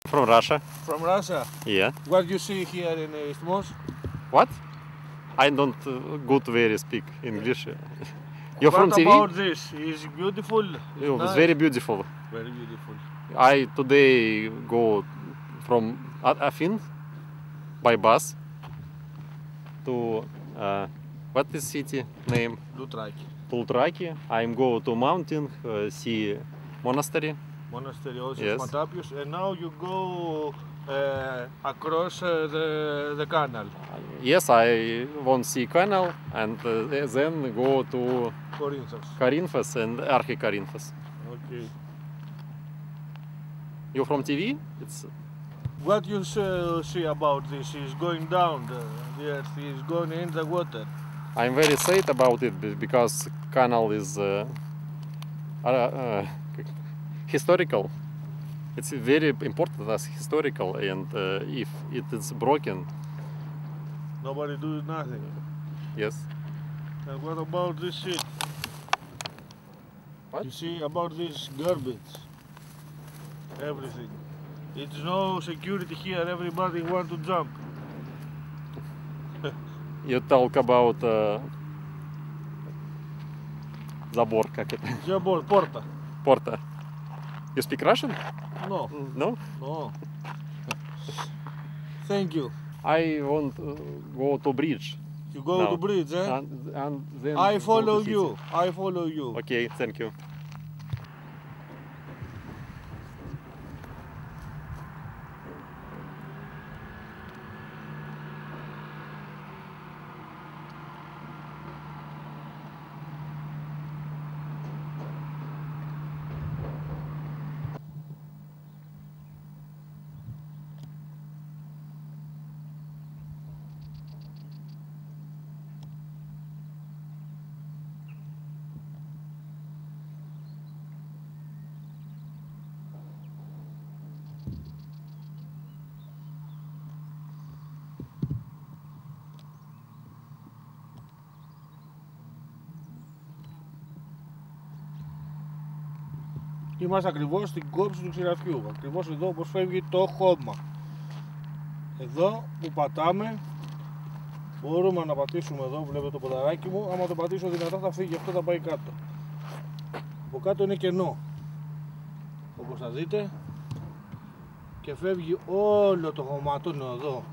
From Russia. From Russia? Yeah. What you see here in Isthmos? What? I don't good very speak English. You're from TV? What about this? Is beautiful? It was Nice. very beautiful. Very beautiful. I today go from Athens by bus to what is city name? Loutraki. Loutraki. I'm go to mountain, see monastery. Monastery also, Yes. Matapios, and now you go across the canal. Yes, I want see canal and then go to Corinthos. Corinthos and Archikorinthos. Okay. You from TV? It's What you see about this is going down, the earth is going in the water. I'm very sad about it because canal is historical. It's very important as historical, and if it is broken, Nobody do nothing. yes. And what about this shit? What? You see about this garbage? Everything. It's no security here, everybody want to jump. You talk about забор, как это? Забор, порта. Porta. You speak Russian? No, No? no. Thank you. I want go to bridge. You go No. to bridge, eh? And then I go follow to city. you. I follow you. Okay, thank you. Είμαστε ακριβώς στην κόψη του ξηραφιού. Ακριβώς εδώ όπως φεύγει το χώμα. Εδώ που πατάμε, μπορούμε να πατήσουμε εδώ, βλέπετε το ποδαράκι μου. Άμα το πατήσω δυνατά θα φύγει, αυτό θα πάει κάτω. Από κάτω είναι κενό, όπως θα δείτε. Και φεύγει όλο το χωματώνιο εδώ.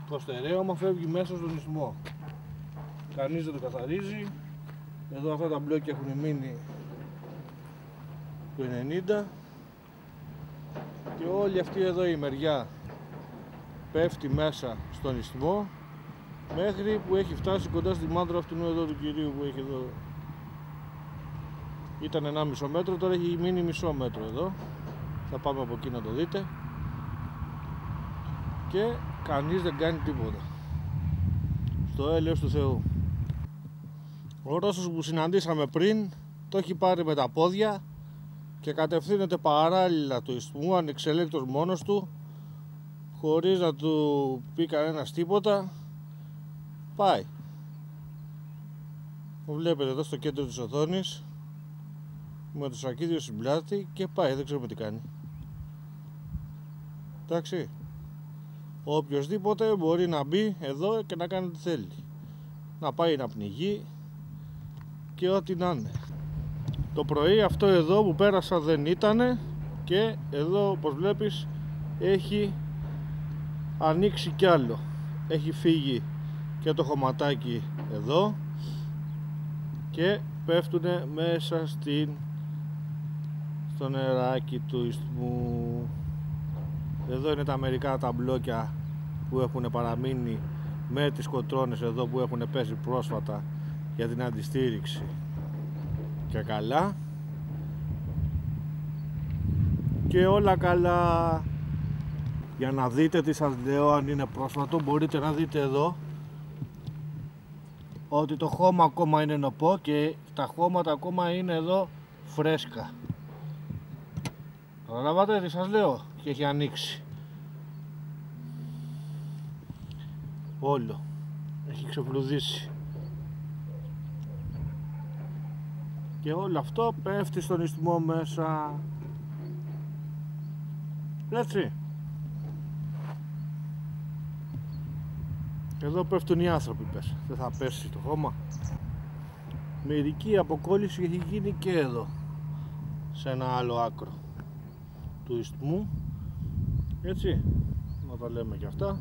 Το στερέωμα φεύγει μέσα στον ισθμό. Κανείς δεν το καθαρίζει. Εδώ αυτά τα μπλόκια έχουν μείνει του 90 και όλη αυτή εδώ η μεριά πέφτει μέσα στον ισθμό μέχρι που έχει φτάσει κοντά στη μάντρα αυτού εδώ του κυρίου που έχει εδώ. Ήταν 1,5 μέτρο, τώρα έχει μείνει μισό μέτρο εδώ. Θα πάμε από εκεί να το δείτε. Και κανείς δεν κάνει τίποτα. Στο έλεος του Θεού. Ο Ρώσος που συναντήσαμε πριν το έχει πάρει με τα πόδια και κατευθύνεται παράλληλα του ισθμού, ανεξελέγκτος μόνος του, χωρίς να του πει κανένας τίποτα. Πάει. Το βλέπετε εδώ στο κέντρο της οθόνης με το σακίδιο στην πλάτη και πάει, δεν ξέρουμε τι κάνει. Εντάξει. Οποιοςδήποτε μπορεί να μπει εδώ και να κάνει τι θέλει. Να πάει να πνιγεί και ό,τι να είναι. Το πρωί αυτό εδώ που πέρασα δεν ήτανε και εδώ όπως βλέπεις έχει ανοίξει κι άλλο. Έχει φύγει και το χωματάκι εδώ και πέφτουνε μέσα στο νεράκι του ισθμού. Εδώ είναι τα μερικά τα μπλόκια που έχουν παραμείνει με τις κοτρώνες εδώ που έχουν πέσει πρόσφατα για την αντιστήριξη και καλά και όλα καλά. Για να δείτε τι σας λέω, αν είναι πρόσφατο μπορείτε να δείτε εδώ ότι το χώμα ακόμα είναι νοπό και τα χώματα ακόμα είναι εδώ φρέσκα. Καταλάβατε τι σας λέω? Και έχει ανοίξει όλο, έχει ξεφλουδίσει και όλο αυτό πέφτει στον ισθμό μέσα. Έτσι. Εδώ πέφτουν οι άνθρωποι, πες. Δεν θα πέσει το χώμα. Μερική αποκόλληση έχει γίνει και εδώ, σε ένα άλλο άκρο του ιστμού. Έτσι, να τα λέμε και αυτά.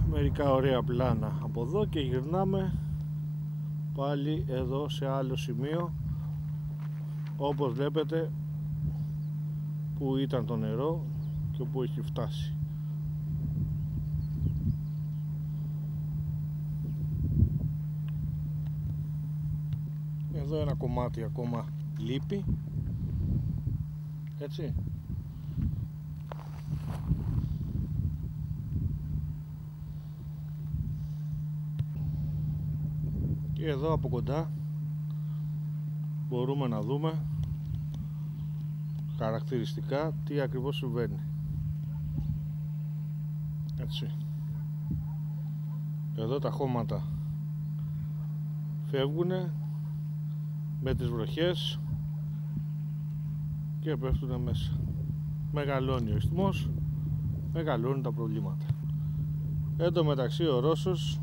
Μερικά ωραία πλάνα από εδώ και γυρνάμε πάλι εδώ σε άλλο σημείο, όπως βλέπετε, που ήταν το νερό και που έχει φτάσει. Εδώ ένα κομμάτι ακόμα λείπει, έτσι. Και εδώ από κοντά μπορούμε να δούμε χαρακτηριστικά τι ακριβώς συμβαίνει. Έτσι. Εδώ τα χώματα φεύγουνε με τις βροχές και πέφτουνε μέσα. Μεγαλώνει ο ιστμός, μεγαλώνουν τα προβλήματα. Εν τω μεταξύ ο Ρώσος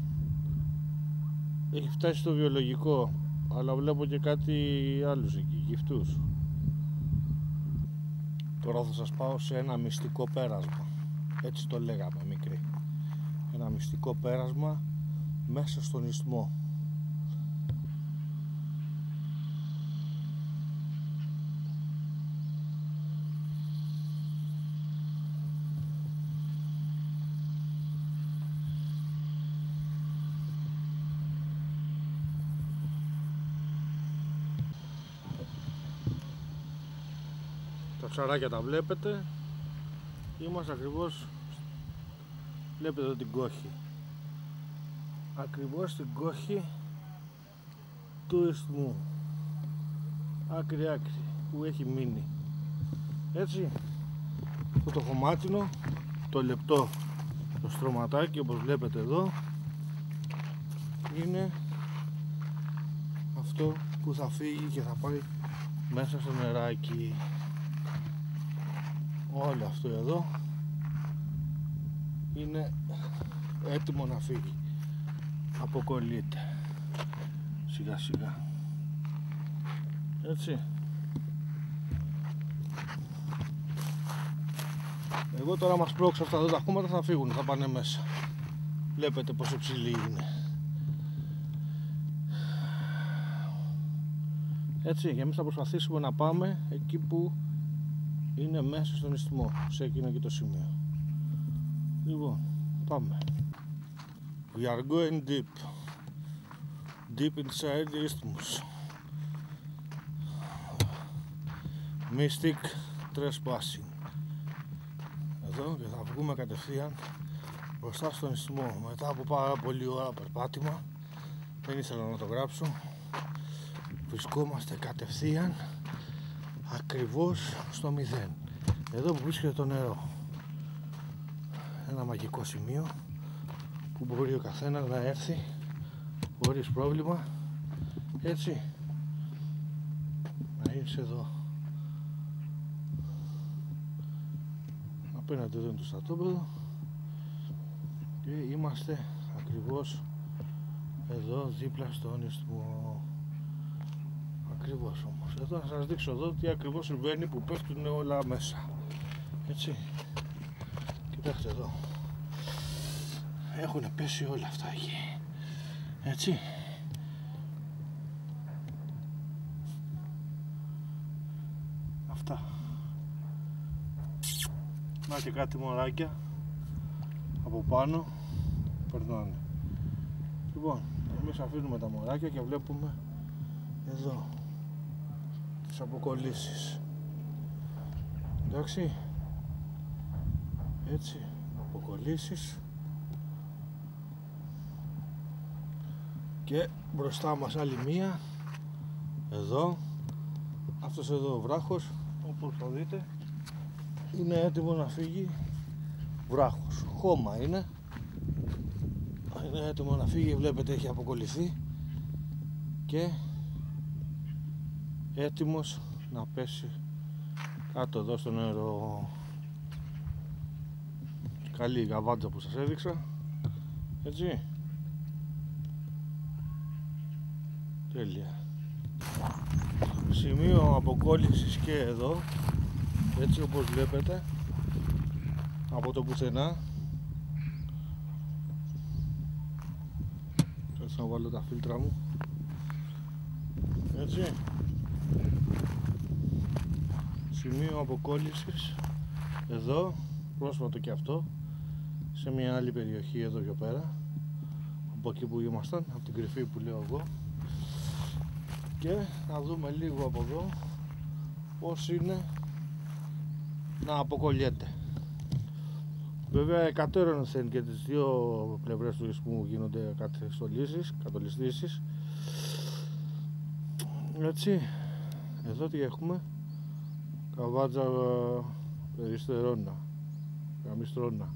έχει φτάσει στο βιολογικό, αλλά βλέπω και κάτι άλλους εκεί, γυφτούς. Τώρα θα σας πάω σε ένα μυστικό πέρασμα, έτσι το λέγαμε μικρή. Ένα μυστικό πέρασμα μέσα στον ιστμό. Τα ψαράκια τα βλέπετε. Είμαστε ακριβώς, βλέπετε εδώ την κόχη, ακριβώς στην κόχη του ιστμού, άκρη άκρη που έχει μείνει. Έτσι, αυτό το χωμάτινο, το λεπτό, το στρωματάκι όπως βλέπετε εδώ, είναι αυτό που θα φύγει και θα πάει μέσα στο νεράκι. Όλο αυτό εδώ είναι έτοιμο να φύγει. Αποκολλείται σιγά σιγά. Έτσι. Εγώ τώρα μας πρόξω αυτά εδώ τα χώματα, θα φύγουν, θα πάνε μέσα. Βλέπετε πόσο ψηλή είναι. Έτσι, και εμείς θα προσπαθήσουμε να πάμε εκεί που είναι μέσα στον ιστμό, σε εκείνο και το σημείο. Λοιπόν, πάμε. We are going deep. Deep inside the isthmus. Mystic trespassing. Εδώ και θα βγούμε κατευθείαν μπροστά στον ιστμό. Μετά από πάρα πολλή ώρα περπάτημα, δεν ήθελα να το γράψω, βρισκόμαστε κατευθείαν ακριβώς στο μηδέν, εδώ που βρίσκεται το νερό. Ένα μαγικό σημείο που μπορεί ο καθένας να έρθει χωρίς πρόβλημα, έτσι, να είσαι εδώ. Απέναντι εδώ είναι το στρατόπεδο και είμαστε ακριβώς εδώ δίπλα στον ιστμό. Ακριβώς όμως. Εδώ θα σας δείξω εδώ τι ακριβώς συμβαίνει που πέφτουν όλα μέσα. Έτσι. Κοιτάξτε εδώ. Έχουν πέσει όλα αυτά εκεί. Έτσι. Αυτά. Να και κάτι μωράκια από πάνω περνάνε. Λοιπόν, εμείς αφήνουμε τα μωράκια και βλέπουμε εδώ τις αποκολλήσεις. Εντάξει, έτσι, αποκολλήσεις. Και μπροστά μας άλλη μία, εδώ, αυτός εδώ ο βράχος, όπως το δείτε, είναι έτοιμο να φύγει. Βράχος, χώμα είναι έτοιμο να φύγει, βλέπετε έχει αποκολληθεί και έτοιμος να πέσει Κάτω εδώ στο νερό. Καλή η γαβάντζα που σας έδειξα. Έτσι. Τέλεια. Σημείο αποκόλλησης και εδώ. Έτσι όπως βλέπετε. Από το πουθενά. Κάτσε να βάλω τα φίλτρα μου. Έτσι. Σημείο αποκόλλησης εδώ, πρόσφατο και αυτό, σε μια άλλη περιοχή εδώ πιο πέρα από εκεί που ήμασταν, από την κρυφή που λέω εγώ, και να δούμε λίγο από εδώ πως είναι να αποκολλιέται. Βέβαια εκατέρωθεν και τις δύο πλευρές του ισπού γίνονται κατολιστήσεις. Έτσι, εδώ τι έχουμε? Καβάτζα περιστερώνα, γαμιστρώνα.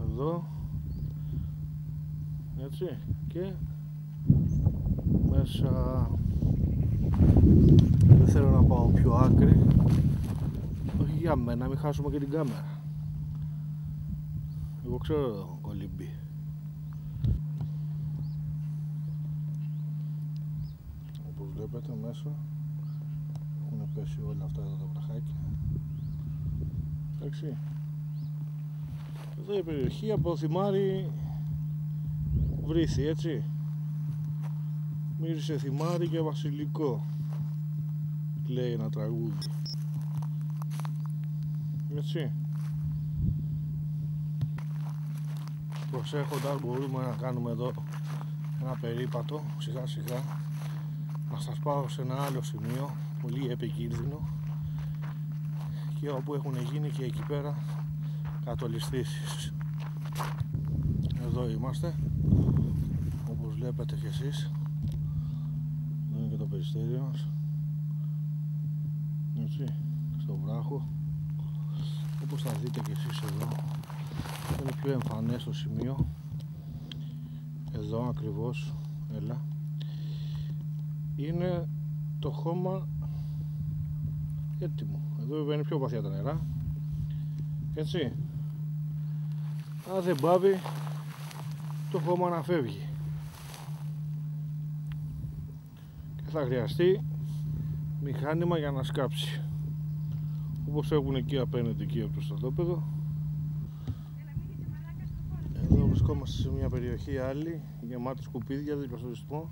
Εδώ, έτσι, και μέσα. Δεν θέλω να πάω πιο άκρη, όχι για μένα, μην χάσουμε και την κάμερα. Εγώ ξέρω κολυμπή. Όπως βλέπετε μέσα έχουν πέσει όλα αυτά εδώ τα βραχάκια. Εντάξει. Εδώ η περιοχή από θυμάρι βρήθη, έτσι. Μύρισε θυμάρι και βασιλικό, λέει ένα τραγούδι. Έτσι. Προσέχοντας μπορούμε να κάνουμε εδώ ένα περίπατο σιγά σιγά, να σας πάω σε ένα άλλο σημείο πολύ επικίνδυνο και όπου έχουν γίνει και εκεί πέρα κατολιστήσεις. Εδώ είμαστε, όπως βλέπετε και εσείς. Εδώ είναι και το περιστέρι μας, έτσι, στο βράχο, όπως θα δείτε και εσείς εδώ. Είναι πιο εμφανές το σημείο. Εδώ ακριβώς, έλα, είναι το χώμα έτοιμο. Εδώ βέβαια είναι πιο βαθιά τα νερά, έτσι. Αν δεν πάβει το χώμα να φεύγει και θα χρειαστεί μηχάνημα για να σκάψει, όπως έχουν εκεί απέναντι, εκεί από το στρατόπεδο. Εδώ βρισκόμαστε σε μια περιοχή άλλη, γεμάτη σκουπίδια δίπλα στο ιστμό.